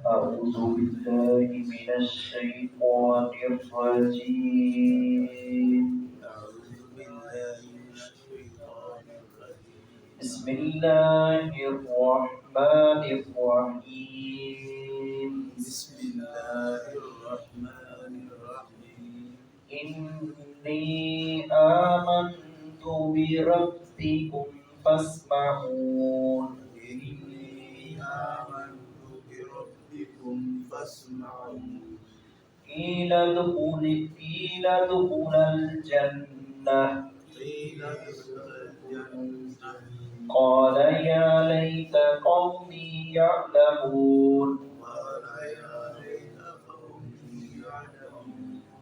أعوذ بالله من الشيطان الرجيم. بسم الله الرحمن الرحيم. إني آمنت بربكم فاسمعون. قيل ادخل الجنة. قال يا ليت قومي يعلمون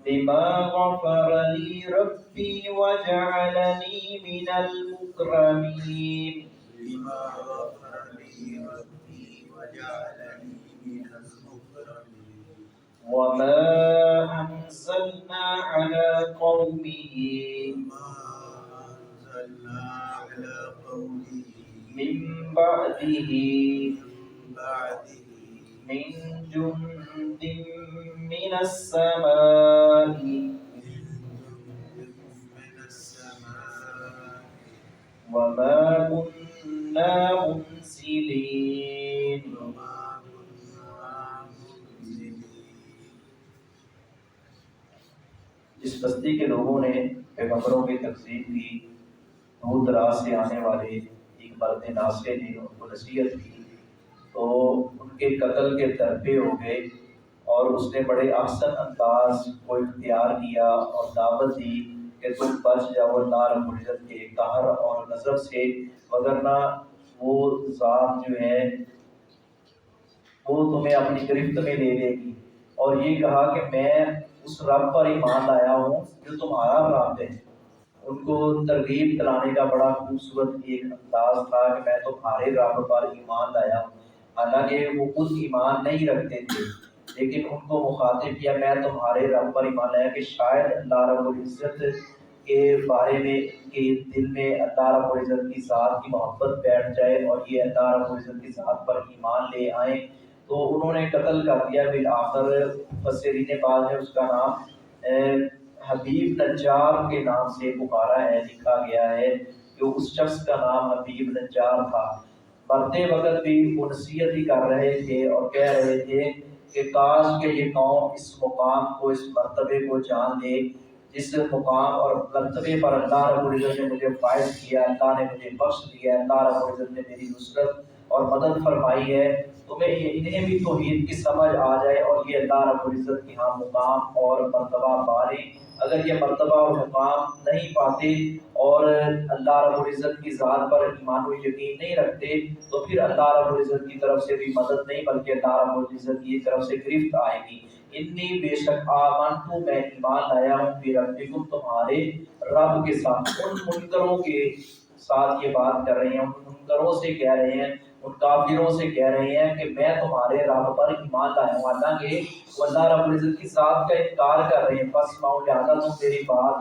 بما غفر لي ربي وجعلني من المكرمين. وما أنزلنا على قومه من بعده من جند من السماء وما كنا منزلين. جس بستی کے لوگوں نے پیغمبروں کی تکذیب کی، دور دراز سے آنے والے ایک مرد ناصح نے ان کو نصیحت کی تو ان کے قتل کے درپے ہو گئے، اور اس نے بڑے احسن انداز کو اختیار کیا اور دعوت دی کہ تم بچ جاؤ اللہ رب العزت کے قہر اور غضب سے، وگرنہ وہ ذات جو ہے وہ تمہیں اپنی گرفت میں لے لے گی. اور یہ کہا کہ میں اس رب پر ایمان لایا ہوں جو تمہارا رب ہے. ان کو ترغیب دلانے کا بڑا خوبصورت ایک انداز تھا کہ میں تمہارے رب پر ایمان لایا ہوں. حالانکہ وہ خود ایمان نہیں رکھتے تھے، لیکن ان کو مخاطب کیا میں تمہارے رب پر ایمان لایا کہ شاید اللہ رب العزت کے بارے میں ان کے دل میں اللہ رب العزت کی ذات کی محبت بیٹھ جائے اور یہ اللہ رب العزت کی ذات پر ایمان لے آئیں. تو انہوں نے قتل کر دیا. بالآخر مفسرین بعد نے اس کا نام حبیب نجار کے نام سے پکارا ہے، لکھا گیا ہے کہ اس شخص کا نام حبیب نجار تھا. مرتے وقت بھی وہ نصیحت ہی کر رہے تھے اور کہہ رہے تھے کہ کاش کہ یہ قوم اس مقام کو، اس مرتبے کو جان لے جس مقام اور مرتبے پر اللہ رب العزت نے مجھے فائز کیا، اللہ نے مجھے بخش دیا، اللہ رب العزت نے میری نصرت اور مدد فرمائی ہے. انہیں بھی توحید کی سمجھ آ جائے اور یہ اللہ رب العزت کے ہاں مقام اور مرتبہ پالے. اگر یہ مرتبہ اور مقام نہیں پاتے اور اللہ رب العزت کی ذات پر ایمان و یقین نہیں رکھتے تو پھر اللہ رب العزت کی طرف سے بھی مدد نہیں بلکہ اللہ رب العزت کی طرف سے گرفت آئے گی. انی بے شک آمنتو میں ایمان لایا ہوں بربکم تمہارے رب کے ساتھ. ان منکروں کے ساتھ یہ بات کر رہے ہیں، ان منکروں سے کہہ رہے ہیں، ان کافروں سے کہہ رہے ہیں کہ میں تمہارے رب پر ایمان لایا ہوں، حالانکہ وہ اللہ رب العزت کی ذات کا انکار کر رہے ہیں. بس ماؤ لہٰذا تم میری بات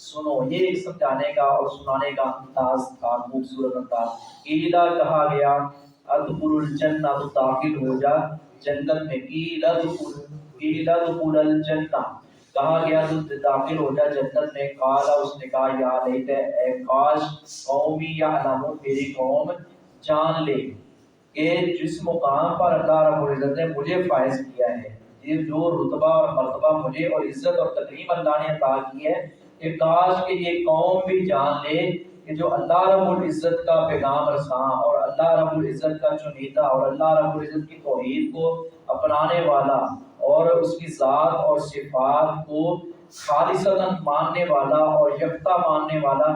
سنو. یہ ایک سمجھانے کا اور سنانے کا انداز تھا، خوبصورت انداز. قیلا کہا گیا ادخل الجنہ تو داخل ہو جا جنت میں. قیلا ادخل الجنہ کہا گیا تو داخل ہو جا جنت میں. قال اس نے کہا یا لیت اے کاش قومی یعلمون میری قوم جان لے کہ جس مقام پر اللہ رب العزت نے مجھے فائز کیا ہے، یہ جو رتبہ اور مرتبہ مجھے اور عزت اور تکریم اللہ نے عطا کی ہے، کہ کاش کہ یہ قوم بھی جان لے کہ جو اللہ رب العزت کا پیغام رساں اور اللہ رب العزت کا چنیدہ اور اللہ رب العزت کی توحید کو اپنانے والا اور اس کی ذات اور صفات کو خالصتاً ماننے والا اور یکتا ماننے والا،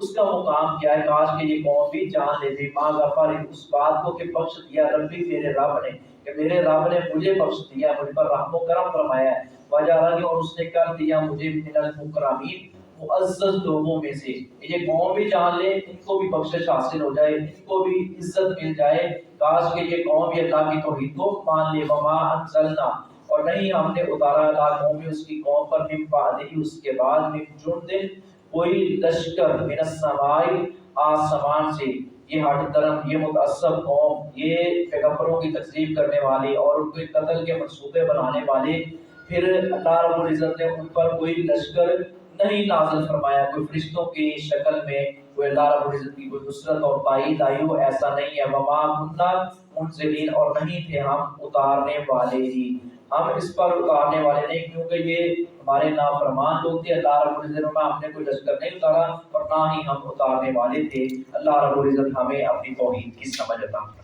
اس کا مقام کیا ہے. کاش کہ یہ قوم بھی جان لیتی ماں غفر اس بات کو کہ بخش دیا ربی میرے رب نے، کہ میرے رب نے مجھے بخش دیا، مجھ پر رحم و کرم فرمایا ہے. وجہ رہی اور اس نے کر دیا مجھے من المکرمین معزز لوگوں میں سے. یہ قوم بھی جان لے، ان کو بھی بخشش حاصل ہو جائے، ان کو بھی عزت مل جائے. کاش کہ یہ قوم بھی اللہ کی توحید کو مان لے. وما انزلنا اور نہیں ہم نے اتارا اللہ قوم اس کی قوم پر من بعدہ اس کے بعد من جند کوئی لشکر من السماء آسمان سے. یہ ہٹ درم، یہ متعصب قوم، یہ پیغمبروں کی تکذیب کرنے والے اور ان کو قتل کے منصوبے بنانے والے، پھر اللہ رب العزت نے ان پر کوئی لشکر نہیں نازل فرمایا، کوئی فرشتوں کی شکل میں کوئی اللہ رب العزت کی کوئی نصرت اور تائید آئی ہو، ایسا نہیں ہے۔ وما كنا منزلین، اور نہیں تھے ہم اتارنے والے ہی، ہم اس پر اتارنے والے نہیں، کیونکہ یہ ہمارے نافرمان لوگ تھے۔ اللہ رب العزت نے ہم نے کوئی لشکر نہیں اتارا اور نہ ہی ہم اتارنے والے تھے۔ اللہ رب العزت ہمیں اپنی توحید کی سمجھ عطا فرمائے۔